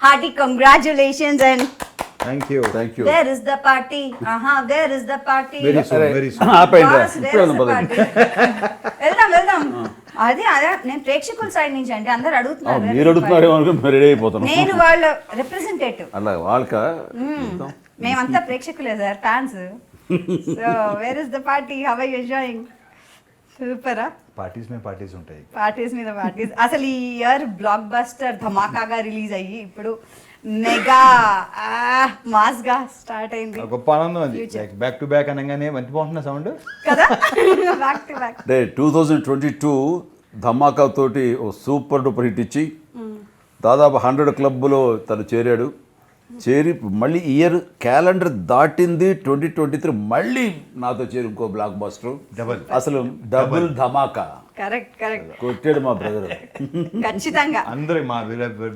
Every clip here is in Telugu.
hearty congratulations and Thank you. where is the party? Where is the party? Very soon. Boss, where is the party? వెళ్దాం అదే నేను ప్రేక్షకుల సైడ్ నుంచి అంటే అందరు అడుగుతున్నారు మీరు అడుగుతున్నారు రెడీ అయిపోతాను నేను వాళ్ళ రిప్రజెంటేటివ్ అలా వాళ్ళక మేమంతా ప్రేక్షకులే sir fans so where is the party how are you enjoying సూపరా పార్టీస్ ఉంటాయి. పార్టీస్ మీద పార్టీస్. అసలు ఈ ఇయర్ బ్లాక్ బస్టర్ ధమాకాగా రిలీజ్ అయ్యి ఇప్పుడు మెగా మాస్ గా స్టార్ట్ అయింది. గొప్ప ఆనందం అది. బ్యాక్ టు బ్యాక్ అనగానే మంచి బాగుంటున్న సౌండ్ కదా. Back to back. అంటే 2022 ధమాకా తోటి ఓ సూపర్ డూపర్ హిట్ ఇచ్చి దాదాపు 100 క్లబ్లో తను చేరి మళ్ళీ ఇయర్ క్యాలెండర్ దాటింది 2023 మళ్ళీ నాతో చేరి ఇంకో బ్లాక్ బస్టర్ అసలు డబుల్ ధమాకా. కరెక్ట్ కొట్టాడు మా బ్రదర్. ఖచ్చితంగా అందరూ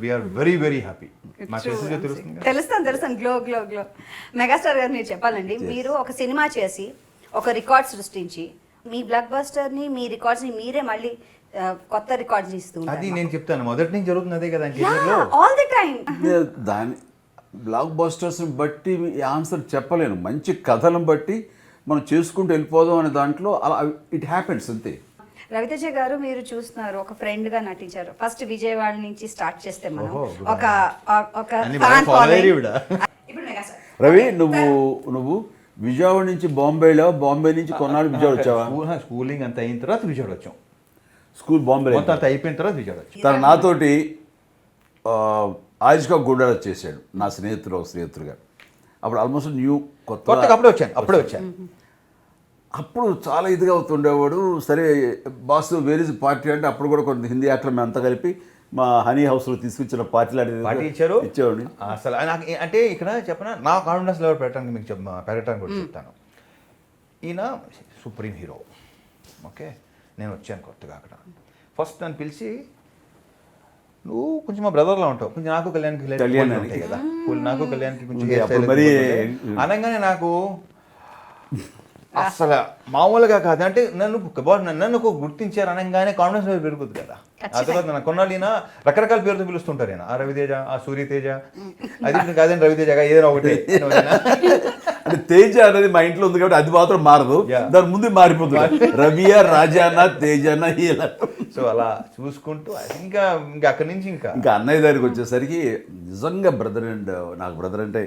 we are very very happy. తెలుస్తాను గ్లో మెగాస్టార్ గారు మీరు చెప్పాలండి. మీరు ఒక సినిమా చేసి ఒక రికార్డ్ సృష్టించి మీ బ్లాక్ బస్టర్ ని మీ రికార్డ్స్ ని మీరే మళ్ళీ కొత్త రికార్డ్స్ ఇస్తున్నారు. అది నేను చెప్తాను మొదటి నుంచి జరుగుతుంది అదే కదా ఆల్ ది టైం. దాని బ్లాక్ బస్టర్స్ని బట్టి ఆన్సర్ చెప్పలేను. మంచి కథలను బట్టి మనం చేసుకుంటూ వెళ్ళిపోదాం అనే దాంట్లో అలా ఇట్ హ్యాపెన్స్ అంతే. రవితేజ గారు మీరు చూస్తున్నారు, ఒక ఫ్రెండ్ గా నటించారు. ఫస్ట్ విజయవాడ నుంచి స్టార్ట్ చేస్తే మనం ఒక రవి నువ్వు విజయవాడ నుంచి బాంబేలో, బాంబే నుంచి కొన్నాళ్ళు విజయవాడ వచ్చావా? స్కూలింగ్ అంతా అయిన తర్వాత విజయవాడ వచ్చాం. స్కూల్ బాంబే అంతా అయిపోయిన తర్వాత విజయవాడ వచ్చాం. తను నాతోటి ఆయుష్గా గుండారా చేశాడు, నా స్నేహితుడుగా. అప్పుడు ఆల్మోస్ట్ కొత్తగా అప్పుడే వచ్చాను. అప్పుడు చాలా ఇదిగా అవుతుండేవాడు. సరే బాస్ వేర్ ఇస్ పార్టీ అంటే అప్పుడు కూడా కొంత హిందీ యాక్టర్ మేము అంతా కలిపి మా హనీ హౌస్లో తీసుకొచ్చిన పార్టీ ఇచ్చేవాడిని. అసలు నాకు అంటే ఇక్కడ చెప్పిన నా కాన్ఫిడెన్స్ లెవెల్ పెట్టడానికి మీకు పెరగడానికి కూడా చెప్తాను. ఈయన సుప్రీం హీరో. ఓకే, నేను వచ్చాను కొత్తగా. అక్కడ ఫస్ట్ నన్ను పిలిచి నువ్వు కొంచెం మా బ్రదర్లా ఉంటావు, కొంచెం నాకు కళ్యాణ్కి ఉంటాయి కదా, నాకు కళ్యాణ్కి కొంచెం అనగానే నాకు అసలు మామూలుగా కాదు. అంటే నన్ను గుర్తించారు అనగానే కాన్ఫిడెన్స్ లెవెల్ పెరుగుతుంది కదా. ఆ తర్వాత నా కొన్నాళ్ళు ఈయన రకరకాల పేరుతో పిలుస్తుంటారు. ఈయన ఆ రవితేజ, ఆ సూర్యతేజ, అది కాదండి రవితేజగా ఏదైనా ఒకటి. అంటే తేజ అనేది మా ఇంట్లో ఉంది కాబట్టి అది మాత్రం మారదు, దాని ముందు మారిపోతుంది. రవియా, రాజానా, తేజానా ఇలా. సో అలా చూసుకుంటూ ఇంకా అక్కడి నుంచి ఇంకా అన్నయ్య దగ్గరికి వచ్చేసరికి నిజంగా నాకు బ్రదర్ అంటే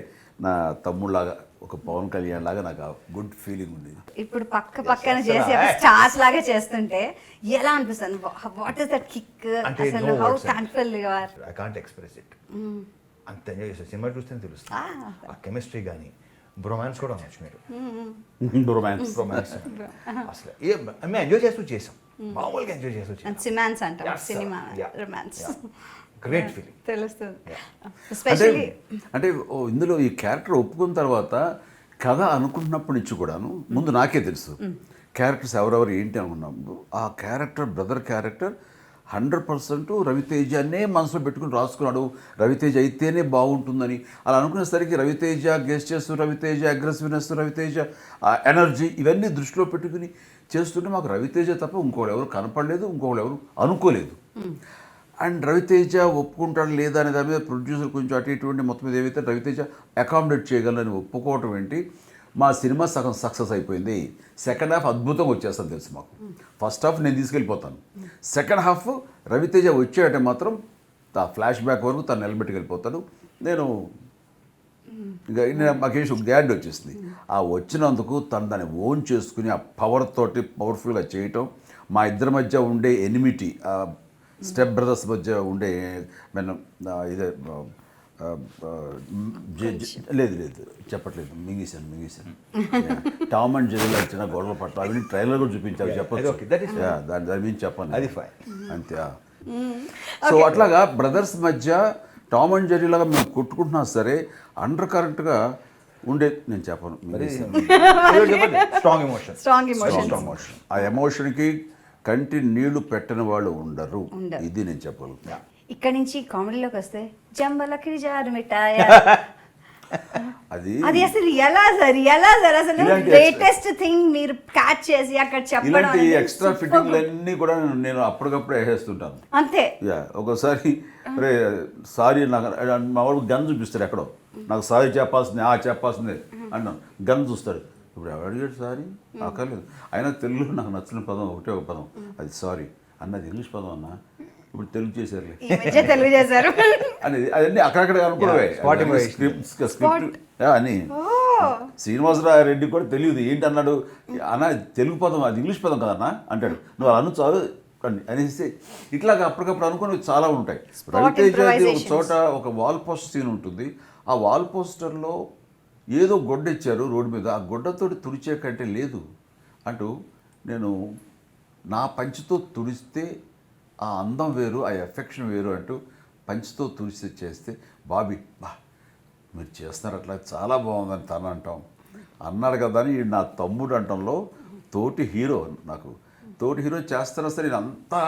నా తమ్ముళ్ళలాగా, ఒక పవన్ కళ్యాణ్ లాగా నాకు గుడ్ ఫీలింగ్ ఉంది. ఇప్పుడు పక్కన చేసి స్టార్స్ లాగా చేస్తుంటే ఎలా అనిపిస్తుంది? What is that kick? అసలు how thankful you are. I can't express it. అంత ఎంజాయ్ చేస్తాను. సినిమా చూస్తేనే తెలుస్తుంది ఆ కెమిస్ట్రీ కానీ. బ్రొమాన్స్ కూడా అనొచ్చు మీరు. బ్రొమాన్స్ అసలు మేము ఎంజాయ్ చేస్తూ చేసాం, మామూలుగా ఎంజాయ్ చేస్తూ చేసాం. సిమాన్స్ అంటాం, సినిమా రొమాన్స్. గ్రేట్ ఫీలింగ్ తెలుస్తుంది. అంటే ఇందులో ఈ క్యారెక్టర్ ఒప్పుకున్న తర్వాత కథ అనుకుంటున్నప్పటి నుంచి కూడాను ముందు నాకే తెలుసు క్యారెక్టర్స్ ఎవరెవరు ఏంటి అనుకున్నప్పుడు ఆ క్యారెక్టర్ బ్రదర్ క్యారెక్టర్ 100% రవితేజనే మనసులో పెట్టుకుని రాసుకున్నాడు. రవితేజ అయితేనే బాగుంటుందని అలా అనుకునేసరికి Ravi Teja gestures, Ravi Teja aggressiveness, Ravi Teja energy ఇవన్నీ దృష్టిలో పెట్టుకుని చేస్తుంటే మాకు రవితేజ తప్ప ఇంకోళ్ళు ఎవరు కనపడలేదు, ఇంకోళ్ళు ఎవరు అనుకోలేదు. అండ్ రవితేజ ఒప్పుకుంటాడు లేదా అనే దాని మీద ప్రొడ్యూసర్ కొంచెం అటు ఇటువంటి మొత్తం మీద ఏవైతే రవితేజ అకామిడేట్ చేయగలని ఒప్పుకోవటం ఏంటి, మా సినిమా సగం సక్సెస్ అయిపోయింది. సెకండ్ హాఫ్ అద్భుతంగా వచ్చేస్తుంది తెలుసు మాకు. ఫస్ట్ హాఫ్ నేను తీసుకెళ్ళిపోతాను, సెకండ్ హాఫ్ రవితేజ వచ్చేటంటే మాత్రం ఆ ఫ్లాష్ బ్యాక్ వరకు తను నిలబెట్టుకు వెళ్ళిపోతాడు. నేను ఇంకా మాకేసి ఒక గ్యాడ్ వచ్చేసింది. ఆ వచ్చినందుకు తను దాన్ని ఓన్ చేసుకుని ఆ పవర్ తోటి పవర్ఫుల్గా చేయటం, మా ఇద్దరి మధ్య ఉండే ఎనిమిటీ, స్టెప్ బ్రదర్స్ మధ్య ఉండే ఇదే లేదు చెప్పట్లేదు, మింగేశాను. టామ్ అండ్ జెర్రీ వచ్చిన గొడవల పట్ల అవన్నీ ట్రైలర్ కూడా చూపించారు, చెప్పచ్చు. దాని మీద చెప్పండి, అది అంతే. సో అట్లాగా బ్రదర్స్ మధ్య టామ్ అండ్ జెర్రీ లాగా మేము కొట్టుకుంటున్నా సరే అండర్ కరెంట్గా ఉండే నేను చెప్పను. Strong emotion. ఆ ఎమోషన్కి కంటి నీళ్లు పెట్టని వాళ్ళు ఉండరు, ఇది నేను చెప్పాలి. ఇక్కడ నుంచి కామెడీలోకి వస్తే జంబలకి జారు మిఠాయ అది అది అసలు ఎలా సార్ అసలు ఇలాంటి లేటెస్ట్ థింగ్ మీరు క్యాచ్ చేసి అక్కడ చెప్పడం ఇలాంటి అనేది ఎక్స్ట్రా superb. ఫిట్టింగ్లు అన్నీ కూడా నేను అప్పటికప్పుడే వేసేస్తుంటాను. అంతే. యా ఒకసారి రే సారీ నాకు మా వాడు గన్ చూపిస్తాడు ఎక్కడో, నాకు సారీ చెప్పాల్సిందే అన్నాను. గన్ చూస్తాడు. ఇప్పుడు ఎవరు అడిగాడు సారీ అక్కర్లేదు. అయినా తెలుగులో నాకు నచ్చిన పదం ఒకటే ఒక పదం, అది సారీ. అన్నది ఇంగ్లీష్ పదం అన్న, ఇప్పుడు తెలుగు చేశారులే ఈ మధ్య తెలుగు చేశారు అనేది అవన్నీ అక్కడక్కడ అనుకోవే Spotify. స్క్రిప్ట్ అని. శ్రీనివాసరావు రెడ్డి కూడా తెలియదు ఏంటి అన్నాడు, అన్న తెలుగు పదం అది ఇంగ్లీష్ పదం కదన్నా అంటాడు. నువ్వు అను చాలు అనేసి ఇట్లాగా అప్పటికప్పుడు అనుకుని చాలా ఉంటాయి. రవితేజది ఒక చోట ఒక వాల్ పోస్టర్ సీన్ ఉంటుంది. ఆ వాల్ పోస్టర్లో ఏదో గొడ్డ ఇచ్చారు రోడ్డు మీద, ఆ గొడ్డతోటి తుడిచే కంటే లేదు అంటూ నేను నా పంచితో తుడిస్తే ఆ అందం వేరు, ఆ ఎఫెక్షన్ వేరు అంటూ పంచితో తుడిచి చేస్తే బాబీ మీరు చేస్తున్నారు అట్లా చాలా బాగుందని తను అంటాం. అన్నాడు కదా అని నా తమ్ముడు అంటంలో తోటి హీరో, నాకు తోటి హీరో చేస్తున్నా సరే నేను అంతా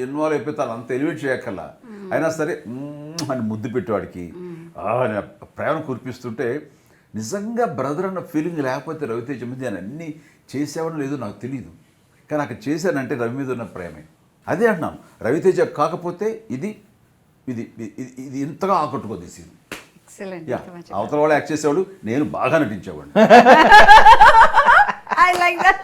ఇన్వాల్వ్ అయిపోతాను, అంత ఎలివేట్ చేయక్కల్లా. అయినా సరే అని ముద్దు పెట్టేవాడికి ప్రేమ కురిపిస్తుంటే నిజంగా బ్రదర్ అన్న ఫీలింగ్ లేకపోతే రవితేజ మీద నేను అన్నీ చేసేవాడు లేదో నాకు తెలియదు. కానీ అక్కడ చేశానంటే రవి మీద ఉన్న ప్రేమే. అదే అంటున్నాను, రవితేజ కాకపోతే ఇది ఇది ఇది ఇంతగా ఆకట్టుకోదు ఈ సీన్. అవతల వాళ్ళు యాక్ట్ చేసేవాడు, నేను బాగా నటించేవాడు. I like that.